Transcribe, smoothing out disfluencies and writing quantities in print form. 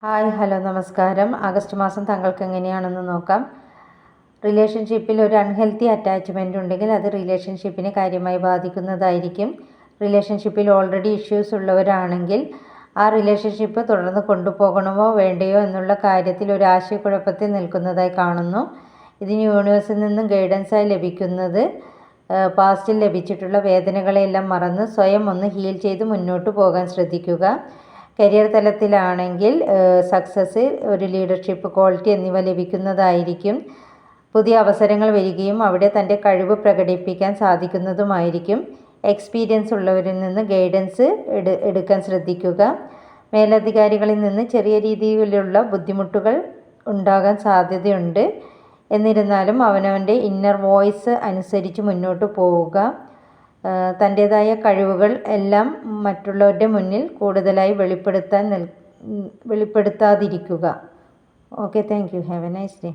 Hi hello നമസ്കാരം. August മാസം താങ്കൾക്ക് എങ്ങനെയാണെന്ന് നോക്കാം. റിലേഷൻഷിപ്പിൽ ഒരു അൺഹെൽത്തി അറ്റാച്ച്മെൻ്റ് ഉണ്ടെങ്കിൽ അത് റിലേഷൻഷിപ്പിനെ കാര്യമായി ബാധിക്കുന്നതായിരിക്കും. റിലേഷൻഷിപ്പിൽ ഓൾറെഡി ഇഷ്യൂസ് ഉള്ളവരാണെങ്കിൽ ആ റിലേഷൻഷിപ്പ് തുടർന്ന് കൊണ്ടുപോകണമോ വേണ്ടയോ എന്നുള്ള കാര്യത്തിൽ ഒരു ആശയക്കുഴപ്പത്തിൽ നിൽക്കുന്നതായി കാണുന്നു. ഇതിന് യൂണിവേഴ്സിൽ നിന്നും ഗൈഡൻസായി ലഭിക്കുന്നത് പാസ്റ്റിൽ ലഭിച്ചിട്ടുള്ള വേദനകളെല്ലാം മറന്ന് സ്വയം ഒന്ന് ഹീൽ ചെയ്ത് മുന്നോട്ട് പോകാൻ ശ്രദ്ധിക്കുക. കരിയർ തലത്തിലാണെങ്കിൽ സക്സസ്, ഒരു ലീഡർഷിപ്പ് ക്വാളിറ്റി എന്നിവ ലഭിക്കുന്നതായിരിക്കും. പുതിയ അവസരങ്ങൾ വരികയും അവിടെ തൻ്റെ കഴിവ് പ്രകടിപ്പിക്കാൻ സാധിക്കുന്നതുമായിരിക്കും. എക്സ്പീരിയൻസ് ഉള്ളവരിൽ നിന്ന് ഗൈഡൻസ് എടുക്കാൻ ശ്രദ്ധിക്കുക. മേലധികാരികളിൽ നിന്ന് ചെറിയ രീതിയിലുള്ള ബുദ്ധിമുട്ടുകൾ ഉണ്ടാകാൻ സാധ്യതയുണ്ട്. എന്നിരുന്നാലും അവനവൻ്റെ ഇന്നർ വോയിസ് അനുസരിച്ച് മുന്നോട്ട് പോവുക. തൻ്റേതായ കഴിവുകൾ എല്ലാം മറ്റുള്ളവരുടെ മുന്നിൽ കൂടുതലായി വെളിപ്പെടുത്താതിരിക്കുക. Okay, thank you. Have a nice day.